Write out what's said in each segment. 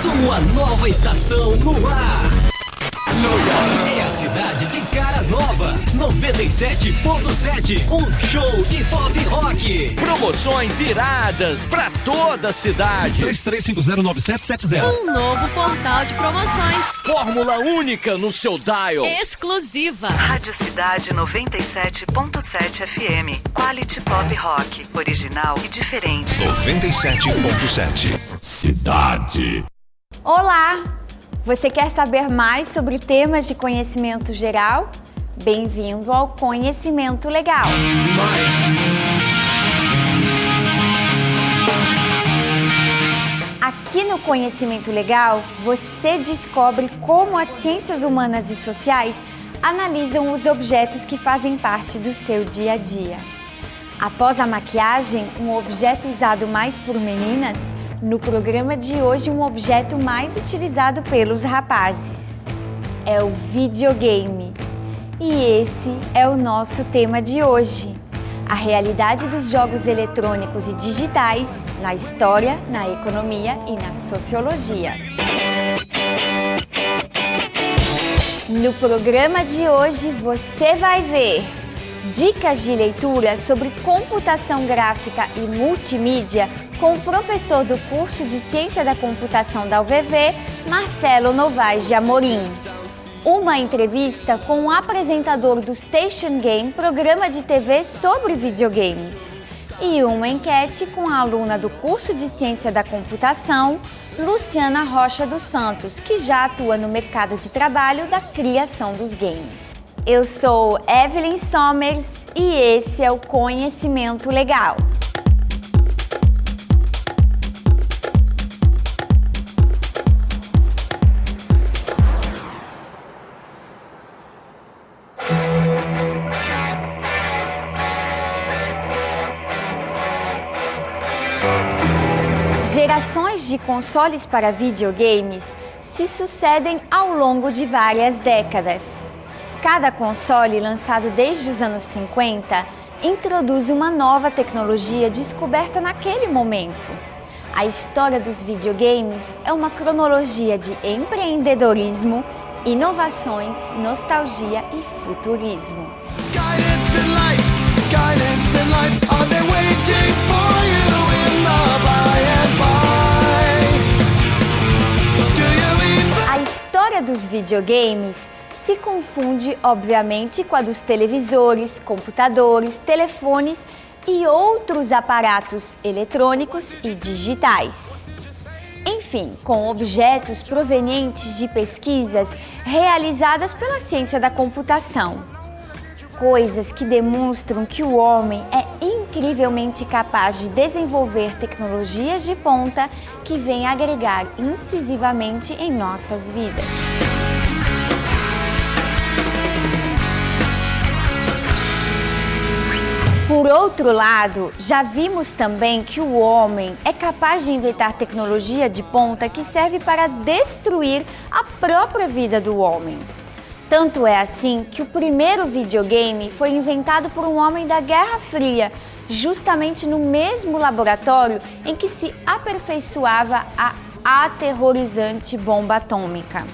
Sua nova estação no ar. É a cidade de cara nova. 97.7. Um show de pop rock. Promoções iradas pra toda a cidade. 33509770. Um novo portal de promoções. Fórmula única no seu dial. Exclusiva. Rádio Cidade 97.7 FM. Quality Pop Rock. Original e diferente. 97.7. Cidade. Olá! Você quer saber mais sobre temas de conhecimento geral? Bem-vindo ao Conhecimento Legal! Aqui no Conhecimento Legal, você descobre como as ciências humanas e sociais analisam os objetos que fazem parte do seu dia a dia. Após a maquiagem, um objeto usado mais por meninas, no programa de hoje, um objeto mais utilizado pelos rapazes. É o videogame. E esse é o nosso tema de hoje. A realidade dos jogos eletrônicos e digitais na história, na economia e na sociologia. No programa de hoje, você vai ver dicas de leitura sobre computação gráfica e multimídia com o professor do curso de Ciência da Computação da UVV, Marcelo Novaes de Amorim. Uma entrevista com o apresentador do Station Game, programa de TV sobre videogames. E uma enquete com a aluna do curso de Ciência da Computação, Luciana Rocha dos Santos, que já atua no mercado de trabalho da criação dos games. Eu sou Evelyn Somers e esse é o Conhecimento Legal. Gerações de consoles para videogames se sucedem ao longo de várias décadas. Cada console, lançado desde os anos 50, introduz uma nova tecnologia descoberta naquele momento. A história dos videogames é uma cronologia de empreendedorismo, inovações, nostalgia e futurismo. A história dos videogames se confunde, obviamente, com a dos televisores, computadores, telefones e outros aparatos eletrônicos e digitais. Enfim, com objetos provenientes de pesquisas realizadas pela ciência da computação. Coisas que demonstram que o homem é incrivelmente capaz de desenvolver tecnologias de ponta que vêm agregar incisivamente em nossas vidas. Por outro lado, já vimos também que o homem é capaz de inventar tecnologia de ponta que serve para destruir a própria vida do homem. Tanto é assim que o primeiro videogame foi inventado por um homem da Guerra Fria, justamente no mesmo laboratório em que se aperfeiçoava a aterrorizante bomba atômica.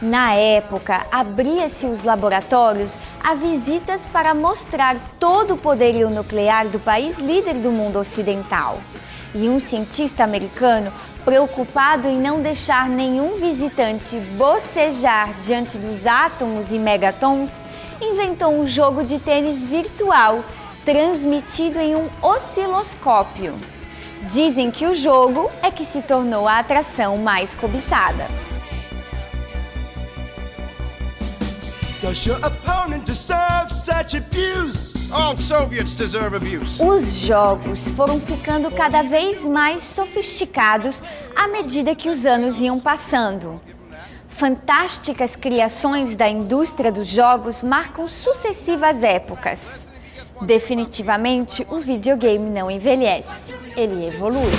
Na época, abria-se os laboratórios a visitas para mostrar todo o poderio nuclear do país líder do mundo ocidental. E um cientista americano, preocupado em não deixar nenhum visitante bocejar diante dos átomos e megatons, inventou um jogo de tênis virtual, transmitido em um osciloscópio. Dizem que o jogo é que se tornou a atração mais cobiçada. Does your opponent deserve such abuse? All Soviets deserve abuse. Os jogos foram ficando cada vez mais sofisticados à medida que os anos iam passando. Fantásticas criações da indústria dos jogos marcam sucessivas épocas. Definitivamente, o videogame não envelhece, ele evolui.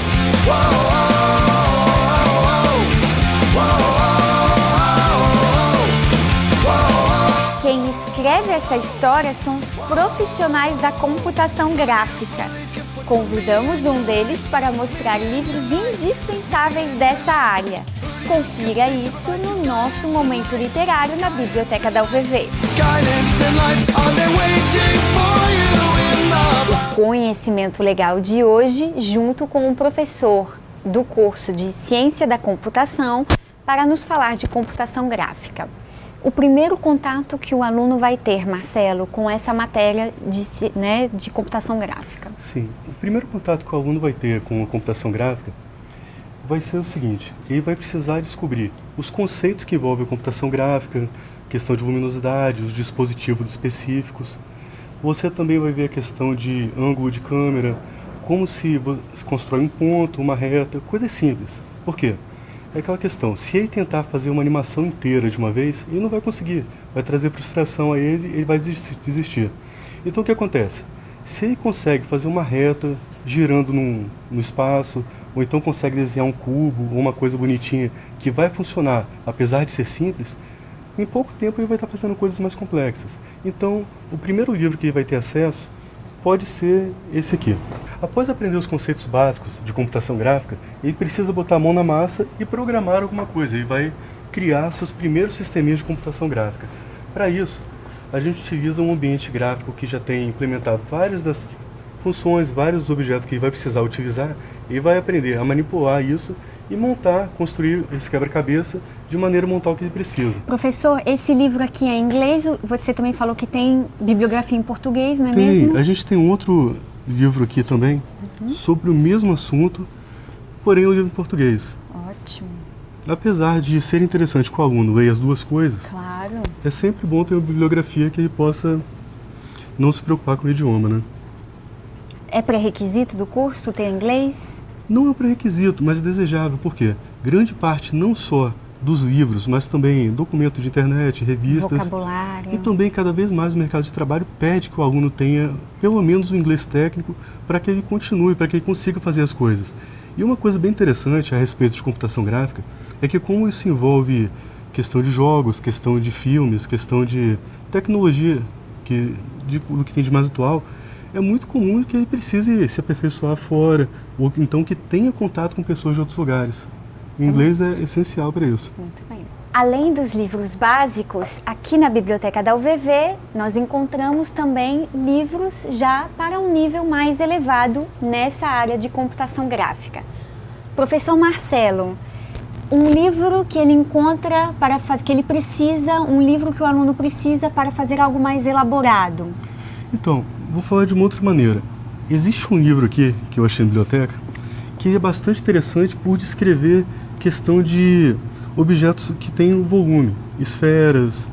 Quem escreve essa história são os profissionais da computação gráfica. Convidamos um deles para mostrar livros indispensáveis dessa área. Confira isso no nosso momento literário na Biblioteca da UVV. O conhecimento legal de hoje, junto com o professor do curso de Ciência da Computação, para nos falar de computação gráfica. O primeiro contato que o aluno vai ter, Marcelo, com essa matéria de computação gráfica. Sim, o primeiro contato que o aluno vai ter com a computação gráfica vai ser o seguinte: ele vai precisar descobrir os conceitos que envolvem a computação gráfica, questão de luminosidade, os dispositivos específicos. Você também vai ver a questão de ângulo de câmera, como se constrói um ponto, uma reta, coisas simples. Por quê? É aquela questão, se ele tentar fazer uma animação inteira de uma vez, ele não vai conseguir, vai trazer frustração a ele e ele vai desistir. Então o que acontece? Se ele consegue fazer uma reta girando no espaço, ou então consegue desenhar um cubo ou uma coisa bonitinha que vai funcionar, apesar de ser simples, em pouco tempo ele vai estar fazendo coisas mais complexas. Então, o primeiro livro que ele vai ter acesso pode ser esse aqui. Após aprender os conceitos básicos de computação gráfica, ele precisa botar a mão na massa e programar alguma coisa. Ele vai criar seus primeiros sisteminhas de computação gráfica. Para isso, a gente utiliza um ambiente gráfico que já tem implementado várias das funções, vários objetos que ele vai precisar utilizar, e vai aprender a manipular isso e montar, construir esse quebra-cabeça de maneira a montar o que ele precisa. Professor, esse livro aqui é em inglês, você também falou que tem bibliografia em português, não é mesmo? A gente tem um outro livro aqui também, sobre o mesmo assunto, porém o livro em português. Ótimo. Apesar de ser interessante que o aluno leia as duas coisas, claro, é sempre bom ter uma bibliografia que ele possa não se preocupar com o idioma, né? É pré-requisito do curso ter inglês? Não é um pré-requisito, mas é desejável, porque grande parte não só dos livros, mas também documentos de internet, revistas, vocabulário. E também cada vez mais o mercado de trabalho pede que o aluno tenha pelo menos o inglês técnico para que ele continue, para que ele consiga fazer as coisas. E uma coisa bem interessante a respeito de computação gráfica é que como isso envolve questão de jogos, questão de filmes, questão de tecnologia, do que tem de mais atual, é muito comum que ele precise se aperfeiçoar fora, ou então que tenha contato com pessoas de outros lugares. O inglês é essencial para isso. Muito bem. Além dos livros básicos, aqui na Biblioteca da UVV, nós encontramos também livros já para um nível mais elevado nessa área de computação gráfica. Professor Marcelo, um livro que ele encontra para fazer, que ele precisa, um livro que o aluno precisa para fazer algo mais elaborado. Então, vou falar de uma outra maneira. Existe um livro aqui, que eu achei na biblioteca, que é bastante interessante por descrever questão de objetos que têm volume, esferas.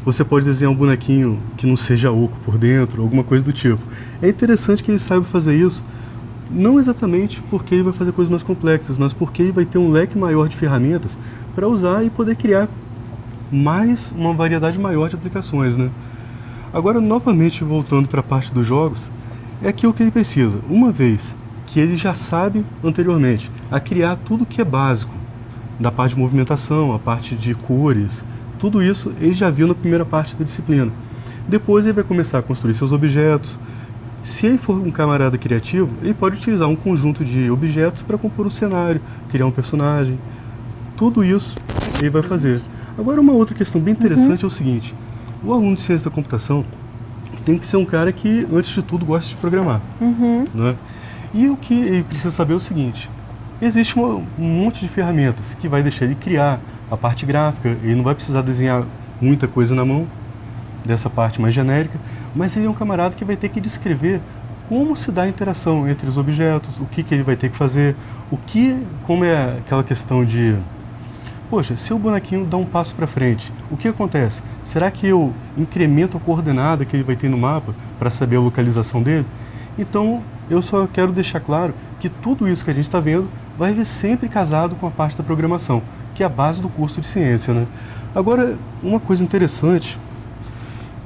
Você pode desenhar um bonequinho que não seja oco por dentro, alguma coisa do tipo. É interessante que ele saiba fazer isso, não exatamente porque ele vai fazer coisas mais complexas, mas porque ele vai ter um leque maior de ferramentas para usar e poder criar uma variedade maior de aplicações, né? Agora, novamente, voltando para a parte dos jogos, é aquilo que ele precisa. Uma vez que ele já sabe anteriormente a criar tudo que é básico, da parte de movimentação, a parte de cores, tudo isso ele já viu na primeira parte da disciplina. Depois ele vai começar a construir seus objetos. Se ele for um camarada criativo, ele pode utilizar um conjunto de objetos para compor um cenário, criar um personagem. Tudo isso ele vai fazer. Agora, uma outra questão bem interessante é o seguinte: o aluno de ciência da computação tem que ser um cara que, antes de tudo, gosta de programar. Né? E o que ele precisa saber é o seguinte: existe um monte de ferramentas que vai deixar ele criar a parte gráfica, ele não vai precisar desenhar muita coisa na mão, dessa parte mais genérica, mas ele é um camarada que vai ter que descrever como se dá a interação entre os objetos, o que ele vai ter que fazer, como é aquela questão de, poxa, se o bonequinho dá um passo para frente, o que acontece? Será que eu incremento a coordenada que ele vai ter no mapa para saber a localização dele? Então, eu só quero deixar claro que tudo isso que a gente está vendo vai vir sempre casado com a parte da programação, que é a base do curso de ciência, né? Agora, uma coisa interessante,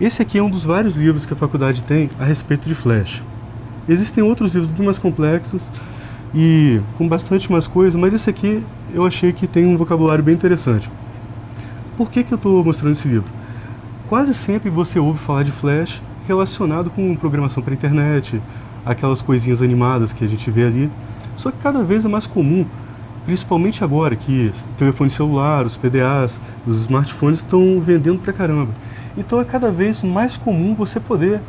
esse aqui é um dos vários livros que a faculdade tem a respeito de Flash. Existem outros livros bem mais complexos e com bastante mais coisa, mas esse aqui eu achei que tem um vocabulário bem interessante. Por que eu estou mostrando esse livro? Quase sempre você ouve falar de Flash relacionado com programação para internet, aquelas coisinhas animadas que a gente vê ali. Só que cada vez é mais comum, principalmente agora que telefone celular, os PDAs, os smartphones estão vendendo pra caramba. Então é cada vez mais comum você poder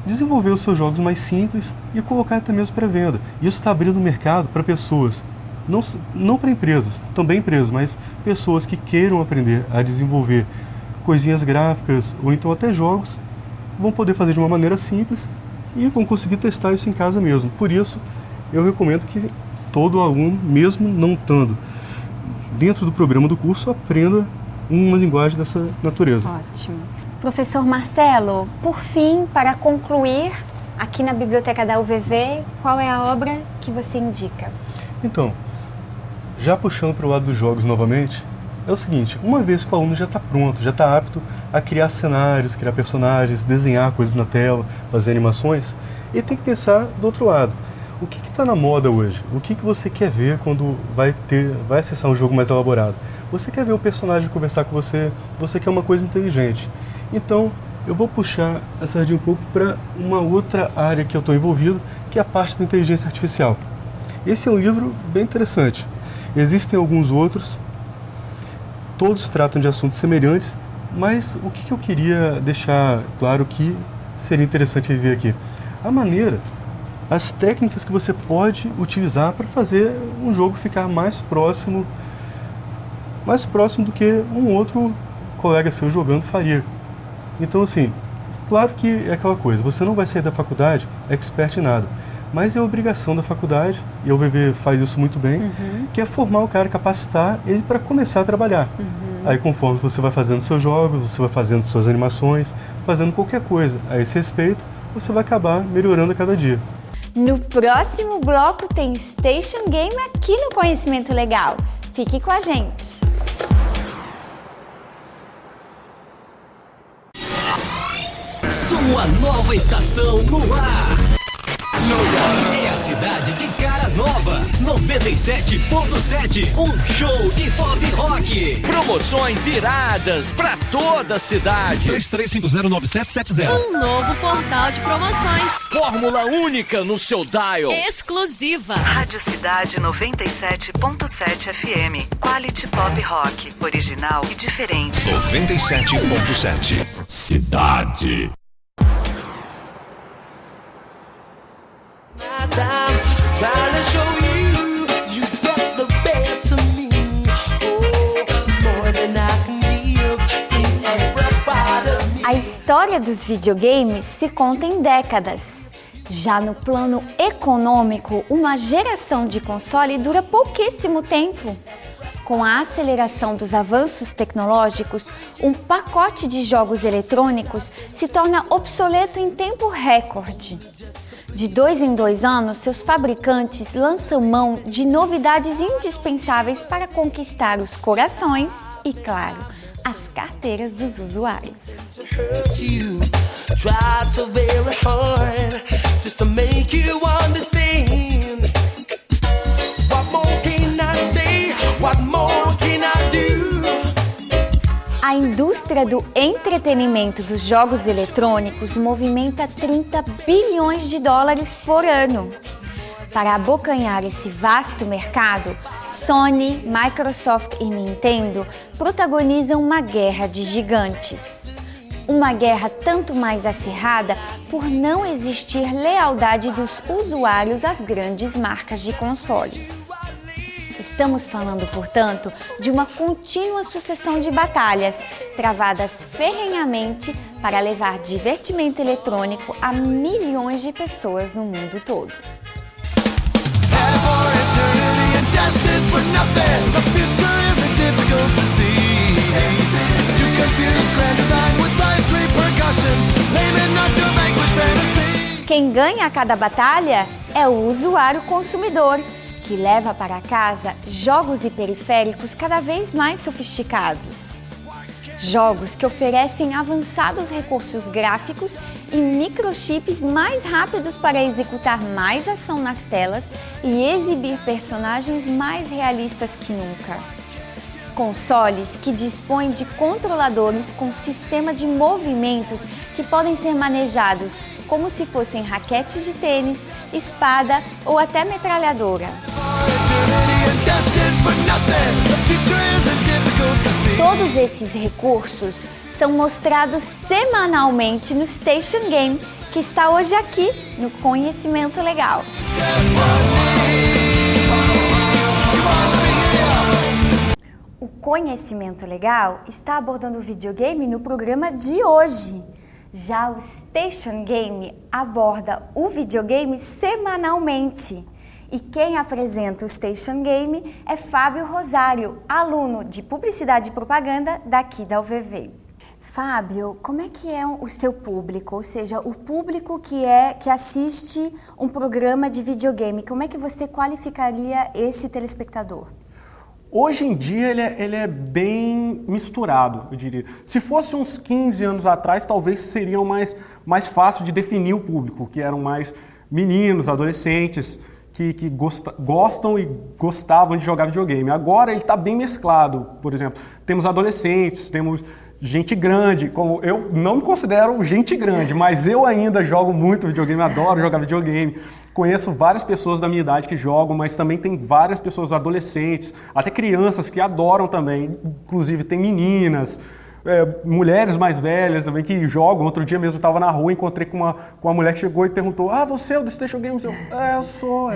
desenvolver os seus jogos mais simples e colocar até mesmo para venda. Isso está abrindo o mercado para pessoas, não para empresas, também empresas, mas pessoas que queiram aprender a desenvolver coisinhas gráficas ou então até jogos, vão poder fazer de uma maneira simples e vão conseguir testar isso em casa mesmo. Por isso, eu recomendo que todo aluno, mesmo não estando dentro do programa do curso, aprenda uma linguagem dessa natureza. Ótimo. Professor Marcelo, por fim, para concluir, aqui na Biblioteca da UVV, qual é a obra que você indica? Então, já puxando para o lado dos jogos novamente, é o seguinte, uma vez que o aluno já está pronto, já está apto a criar cenários, criar personagens, desenhar coisas na tela, fazer animações, ele tem que pensar do outro lado. O que está na moda hoje? O que você quer ver quando vai acessar um jogo mais elaborado? Você quer ver o personagem conversar com você, você quer uma coisa inteligente. Então, eu vou puxar a sardinha um pouco para uma outra área que eu estou envolvido, que é a parte da inteligência artificial. Esse é um livro bem interessante. Existem alguns outros, todos tratam de assuntos semelhantes, mas o que eu queria deixar claro que seria interessante ver aqui? A maneira, as técnicas que você pode utilizar para fazer um jogo ficar mais próximo do que um outro colega seu jogando faria. Então, assim, claro que é aquela coisa, você não vai sair da faculdade expert em nada, mas é obrigação da faculdade, e a UVV faz isso muito bem, que é formar o cara, capacitar ele para começar a trabalhar. Aí, conforme você vai fazendo seus jogos, você vai fazendo suas animações, fazendo qualquer coisa a esse respeito, você vai acabar melhorando a cada dia. No próximo bloco tem Station Game aqui no Conhecimento Legal. Fique com a gente! Sua nova estação no ar. É a cidade de cara nova. 97.7. Um show de pop rock. Promoções iradas pra toda a cidade. 33509770. Um novo portal de promoções. Fórmula única no seu dial. Exclusiva. Rádio Cidade 97.7 FM. Quality Pop Rock. Original e diferente. 97.7. Cidade. A história dos videogames se conta em décadas. Já no plano econômico, uma geração de console dura pouquíssimo tempo. Com a aceleração dos avanços tecnológicos, um pacote de jogos eletrônicos se torna obsoleto em tempo recorde. De 2 em 2 anos, seus fabricantes lançam mão de novidades indispensáveis para conquistar os corações e, claro, as carteiras dos usuários. A indústria do entretenimento dos jogos eletrônicos movimenta 30 bilhões de dólares por ano. Para abocanhar esse vasto mercado, Sony, Microsoft e Nintendo protagonizam uma guerra de gigantes. Uma guerra tanto mais acirrada por não existir lealdade dos usuários às grandes marcas de consoles. Estamos falando, portanto, de uma contínua sucessão de batalhas, travadas ferrenhamente para levar divertimento eletrônico a milhões de pessoas no mundo todo. Quem ganha a cada batalha é o usuário consumidor, que leva para casa jogos e periféricos cada vez mais sofisticados. Jogos que oferecem avançados recursos gráficos e microchips mais rápidos para executar mais ação nas telas e exibir personagens mais realistas que nunca. Consoles que dispõem de controladores com sistema de movimentos que podem ser manejados como se fossem raquetes de tênis, espada ou até metralhadora. Todos esses recursos são mostrados semanalmente no Station Game, que está hoje aqui no Conhecimento Legal. O Conhecimento Legal está abordando o videogame no programa de hoje. Já o Station Game aborda o videogame semanalmente. E quem apresenta o Station Game é Fábio Rosário, aluno de Publicidade e Propaganda daqui da UVV. Fábio, como é que é o seu público? Ou seja, o público que assiste um programa de videogame, como é que você qualificaria esse telespectador? Hoje em dia ele é bem misturado, eu diria. Se fosse uns 15 anos atrás, talvez seria mais fácil de definir o público, que eram mais meninos, adolescentes, que gostam e gostavam de jogar videogame. Agora ele está bem mesclado, por exemplo. Temos adolescentes, temos gente grande, como eu não me considero gente grande, mas eu ainda jogo muito videogame, adoro jogar videogame. Conheço várias pessoas da minha idade que jogam, mas também tem várias pessoas adolescentes, até crianças que adoram também, inclusive tem meninas, mulheres mais velhas também que jogam. Outro dia mesmo eu estava na rua, encontrei com uma mulher que chegou e perguntou: você é o do Station Games? Eu sou.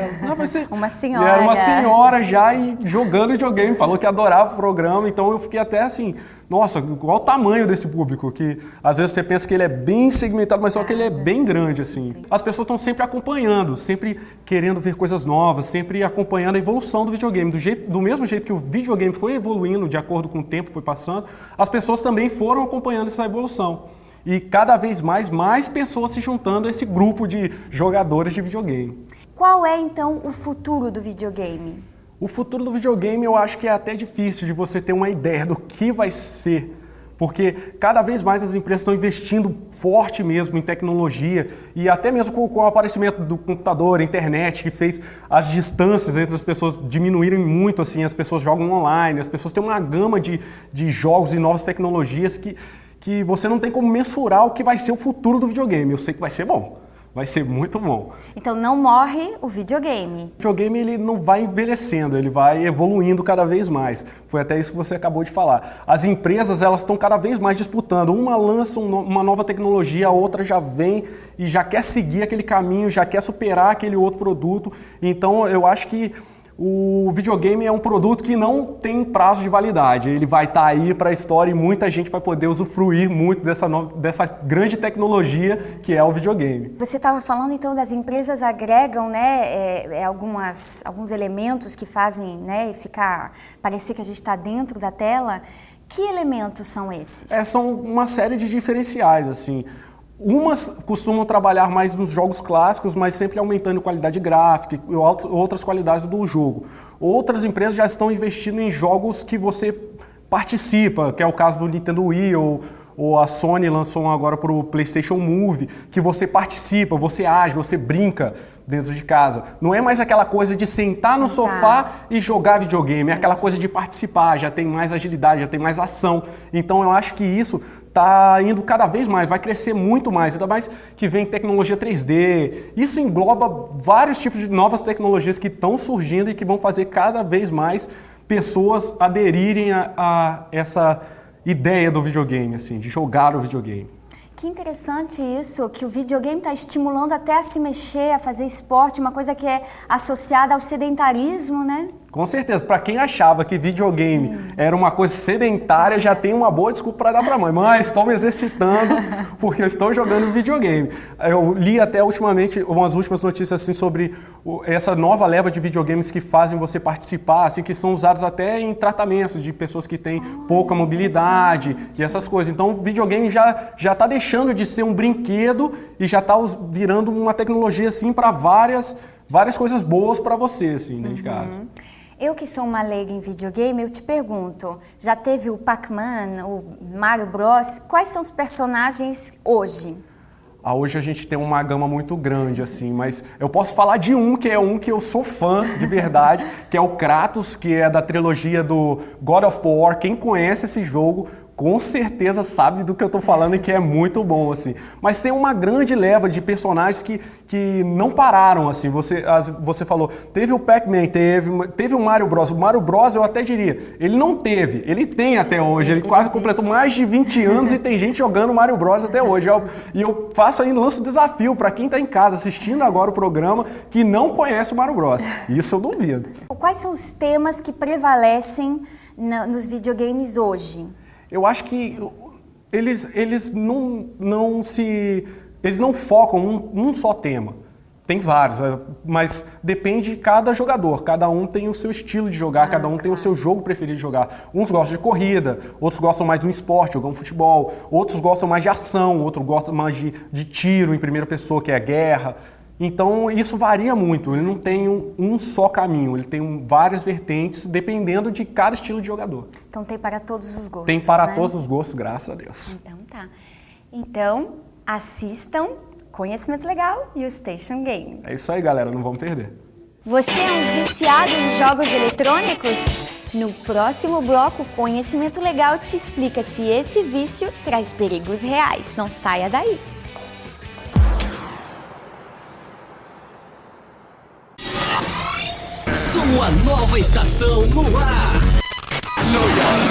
Uma senhora. Era uma senhora já e jogando videogame, falou que adorava o programa, então eu fiquei até assim, nossa, qual o tamanho desse público, que às vezes você pensa que ele é bem segmentado, mas só que ele é bem grande, assim. As pessoas estão sempre acompanhando, sempre querendo ver coisas novas, sempre acompanhando a evolução do videogame. Do mesmo jeito que o videogame foi evoluindo de acordo com o tempo foi passando, as pessoas também foram acompanhando essa evolução. E cada vez mais pessoas se juntando a esse grupo de jogadores de videogame. Qual é, então, o futuro do videogame? O futuro do videogame eu acho que é até difícil de você ter uma ideia do que vai ser, porque cada vez mais as empresas estão investindo forte mesmo em tecnologia e até mesmo com o aparecimento do computador, internet, que fez as distâncias entre as pessoas diminuírem muito, assim, as pessoas jogam online, as pessoas têm uma gama de jogos e novas tecnologias que você não tem como mensurar o que vai ser o futuro do videogame. Eu sei que vai ser bom. Vai ser muito bom. Então não morre o videogame. O videogame ele não vai envelhecendo, ele vai evoluindo cada vez mais. Foi até isso que você acabou de falar. As empresas elas estão cada vez mais disputando. Uma lança uma nova tecnologia, a outra já vem e já quer seguir aquele caminho, já quer superar aquele outro produto. Então eu acho que o videogame é um produto que não tem prazo de validade. Ele vai estar aí para a história e muita gente vai poder usufruir muito dessa grande tecnologia que é o videogame. Você estava falando então das empresas agregam, né, alguns elementos que fazem, né, parecer que a gente está dentro da tela. Que elementos são esses? São uma série de diferenciais, assim. Umas costumam trabalhar mais nos jogos clássicos, mas sempre aumentando qualidade gráfica e outras qualidades do jogo. Outras empresas já estão investindo em jogos que você participa, que é o caso do Nintendo Wii ou a Sony lançou agora para o PlayStation Move, que você participa, você age, você brinca dentro de casa. Não é mais aquela coisa de sentar no sofá e jogar videogame, é aquela coisa de participar, já tem mais agilidade, já tem mais ação. Então eu acho que isso está indo cada vez mais, vai crescer muito mais, ainda mais que vem tecnologia 3D. Isso engloba vários tipos de novas tecnologias que estão surgindo e que vão fazer cada vez mais pessoas aderirem a essa ideia do videogame, assim, de jogar o videogame. Que interessante isso, que o videogame está estimulando até a se mexer, a fazer esporte, uma coisa que é associada ao sedentarismo, né? Com certeza. Para quem achava que videogame era uma coisa sedentária, já tem uma boa desculpa para dar para a mãe. Mãe, estou me exercitando porque eu estou jogando videogame. Eu li até ultimamente umas últimas notícias assim, sobre essa nova leva de videogames que fazem você participar, assim, que são usados até em tratamentos de pessoas que têm pouca mobilidade e essas coisas. Então o videogame já está deixando de ser um brinquedo e já está virando uma tecnologia assim, para várias coisas boas para você, assim, dentro de casa. Eu que sou uma leiga em videogame, eu te pergunto, já teve o Pac-Man, o Mario Bros, quais são os personagens hoje? Hoje a gente tem uma gama muito grande, assim, mas eu posso falar de um que eu sou fã de verdade, que é o Kratos, que é da trilogia do God of War. Quem conhece esse jogo, com certeza sabe do que eu tô falando e que é muito bom, assim. Mas tem uma grande leva de personagens que não pararam, assim. Você falou, teve o Pac-Man, teve o Mario Bros. O Mario Bros, eu até diria, ele não teve, ele tem até hoje. Ele quase completou mais de 20 anos e tem gente jogando Mario Bros até hoje. E eu faço aí, lanço o desafio para quem tá em casa assistindo agora o programa que não conhece o Mario Bros. Isso eu duvido. Quais são os temas que prevalecem nos videogames hoje? Eu acho que eles não focam num só tema. Tem vários, mas depende de cada jogador. Cada um tem o seu estilo de jogar, cada um tem o seu jogo preferido de jogar. Uns gostam de corrida, outros gostam mais de um esporte, jogando futebol. Outros gostam mais de ação, outros gostam mais de tiro em primeira pessoa, que é a guerra. Então isso varia muito, ele não tem um só caminho, ele tem várias vertentes dependendo de cada estilo de jogador. Então tem para todos os gostos, Tem para todos os gostos, graças a Deus. Então tá. Então assistam Conhecimento Legal e o Station Game. É isso aí, galera, não vamos perder. Você é um viciado em jogos eletrônicos? No próximo bloco, Conhecimento Legal te explica se esse vício traz perigos reais. Não saia daí. Sua nova estação no ar.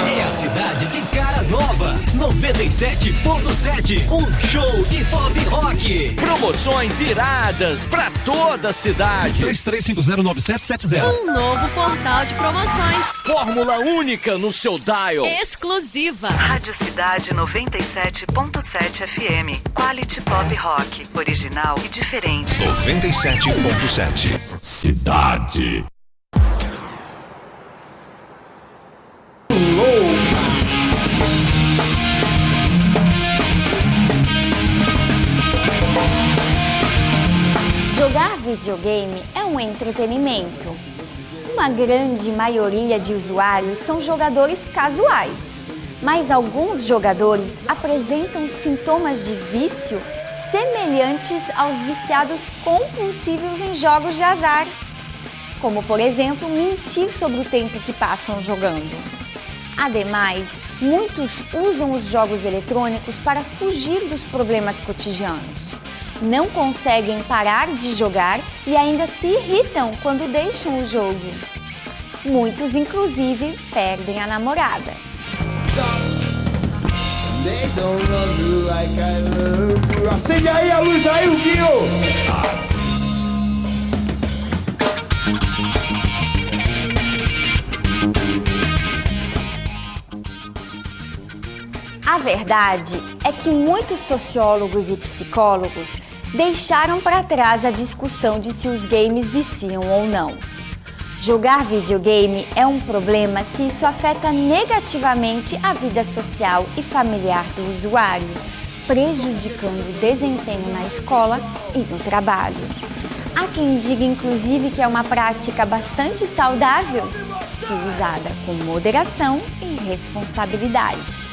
É a cidade de cara nova. 97.7. Um show de pop rock. Promoções iradas pra toda a cidade. 33509770. Um novo portal de promoções. Fórmula única no seu dial. Exclusiva. Rádio Cidade 97.7 FM. Quality Pop Rock. Original e diferente. 97.7. Cidade. Jogar videogame é um entretenimento. Uma grande maioria de usuários são jogadores casuais, mas alguns jogadores apresentam sintomas de vício semelhantes aos viciados compulsivos em jogos de azar, como, por exemplo, mentir sobre o tempo que passam jogando. Ademais, muitos usam os jogos eletrônicos para fugir dos problemas cotidianos. Não conseguem parar de jogar e ainda se irritam quando deixam o jogo. Muitos, inclusive, perdem a namorada. Acende aí a luz aí, Huguinho! A verdade é que muitos sociólogos e psicólogos deixaram para trás a discussão de se os games viciam ou não. Jogar videogame é um problema se isso afeta negativamente a vida social e familiar do usuário, prejudicando o desempenho na escola e no trabalho. Há quem diga, inclusive, que é uma prática bastante saudável, se usada com moderação e responsabilidade.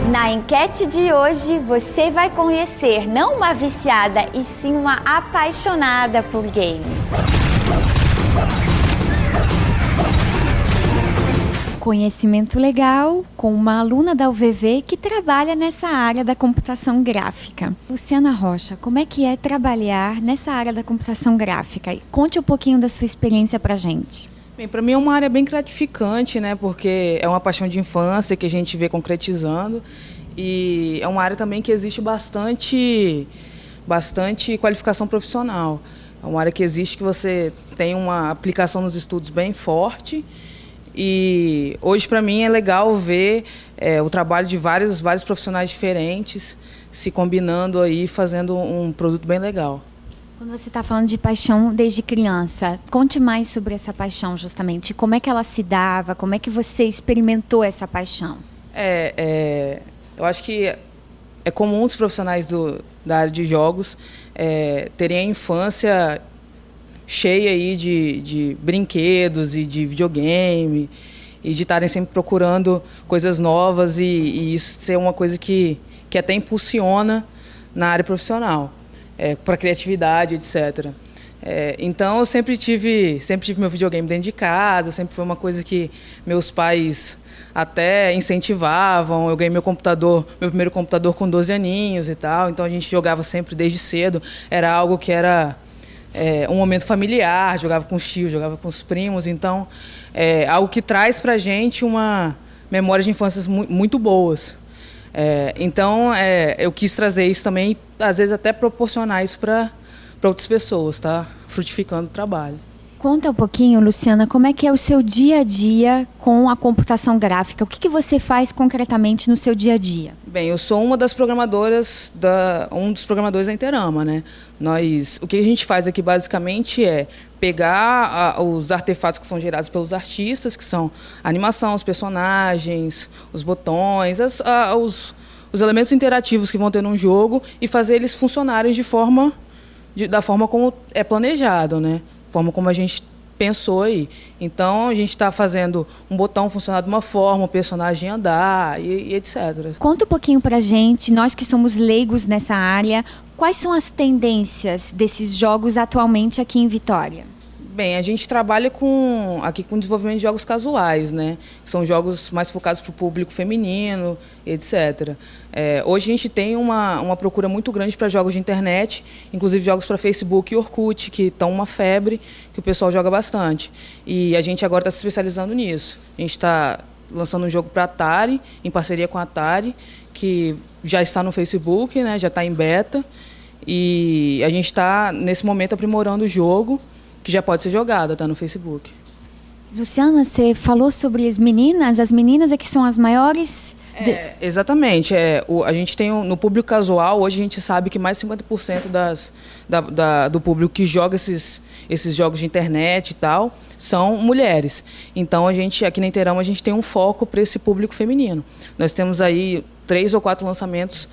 Na enquete de hoje, você vai conhecer não uma viciada, e sim uma apaixonada por games. Conhecimento Legal com uma aluna da UVV que trabalha nessa área da computação gráfica. Luciana Rocha, como é que é trabalhar nessa área da computação gráfica? Conte um pouquinho da sua experiência pra gente. Bem, para mim é uma área bem gratificante, né? Porque é uma paixão de infância que a gente vê concretizando e é uma área também que existe bastante qualificação profissional. É uma área que existe que você tem uma aplicação nos estudos bem forte e hoje para mim é legal ver o trabalho de vários profissionais diferentes se combinando aí, fazendo um produto bem legal. Quando você está falando de paixão desde criança, conte mais sobre essa paixão justamente. Como é que ela se dava? Como é que você experimentou essa paixão? Eu acho que é comum os profissionais da área de jogos terem a infância cheia aí de brinquedos e de videogame, e de estarem sempre procurando coisas novas, e isso ser uma coisa que até impulsiona na área profissional, para criatividade, etc. Então, eu sempre tive meu videogame dentro de casa, sempre foi uma coisa que meus pais até incentivavam. Eu ganhei meu primeiro computador com 12 aninhos e tal, então a gente jogava sempre desde cedo. Era algo que era um momento familiar, jogava com os tios, jogava com os primos, então algo que traz pra gente uma memória de infância muito boas. Então, eu quis trazer isso também, às vezes até proporcionar isso para outras pessoas, tá? Frutificando o trabalho. Conta um pouquinho, Luciana, como é que é o seu dia a dia com a computação gráfica? O que você faz concretamente no seu dia a dia? Bem, eu sou uma das programadoras, um dos programadores da Interama, né? O que a gente faz aqui basicamente é pegar os artefatos que são gerados pelos artistas, que são a animação, os personagens, os botões, os elementos interativos que vão ter num jogo, e fazer eles funcionarem da forma como é planejado, né? Forma como a gente pensou aí. Então, a gente está fazendo um botão funcionar de uma forma, um personagem andar e etc. Conta um pouquinho pra gente, nós que somos leigos nessa área, quais são as tendências desses jogos atualmente aqui em Vitória? Bem, a gente trabalha aqui com desenvolvimento de jogos casuais, né? São jogos mais focados para o público feminino, etc. Hoje a gente tem uma procura muito grande para jogos de internet, inclusive jogos para Facebook e Orkut, que estão uma febre, que o pessoal joga bastante. E a gente agora está se especializando nisso. A gente está lançando um jogo para Atari, em parceria com a Atari, que já está no Facebook, né? Já está em beta. E a gente está, nesse momento, aprimorando o jogo, que já pode ser jogada, está no Facebook. Luciana, você falou sobre as meninas é que são as maiores? Exatamente. A gente tem no público casual, hoje a gente sabe que mais de 50% do público que joga esses jogos de internet e tal são mulheres. Então, aqui na Interama, a gente tem um foco para esse público feminino. Nós temos aí 3 ou 4 lançamentos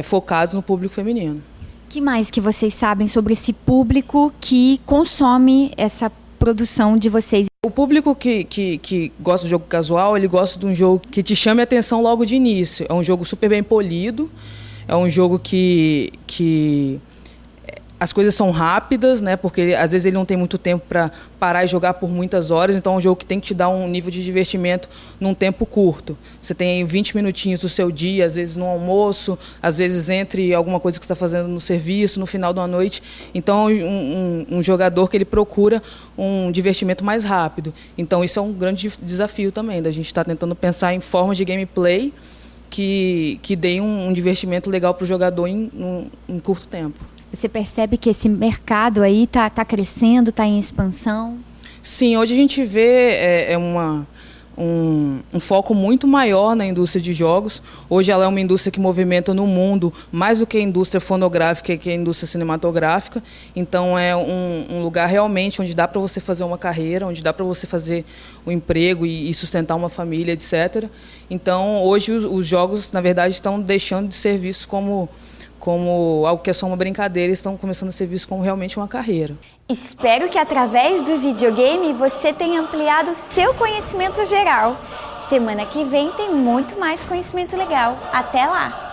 focados no público feminino. O que mais que vocês sabem sobre esse público que consome essa produção de vocês? O público que gosta do jogo casual, ele gosta de um jogo que te chame a atenção logo de início. É um jogo super bem polido, é um jogo que as coisas são rápidas, né? Porque às vezes ele não tem muito tempo para parar e jogar por muitas horas, então é um jogo que tem que te dar um nível de divertimento num tempo curto. Você tem 20 minutinhos do seu dia, às vezes no almoço, às vezes entre alguma coisa que você está fazendo no serviço, no final de uma noite. Então, um jogador que ele procura um divertimento mais rápido. Então, isso é um grande desafio também, da gente estar tentando pensar em formas de gameplay que deem um divertimento legal para o jogador em curto tempo. Você percebe que esse mercado aí tá crescendo, está em expansão? Sim, hoje a gente vê um foco muito maior na indústria de jogos. Hoje ela é uma indústria que movimenta no mundo mais do que a indústria fonográfica e que a indústria cinematográfica. Então é um lugar realmente onde dá para você fazer uma carreira, onde dá para você fazer um emprego e sustentar uma família, etc. Então hoje os jogos, na verdade, estão deixando de ser vistos como algo que é só uma brincadeira, estão começando a ser vistos como realmente uma carreira. Espero que através do videogame você tenha ampliado seu conhecimento geral. Semana que vem tem muito mais conhecimento legal. Até lá!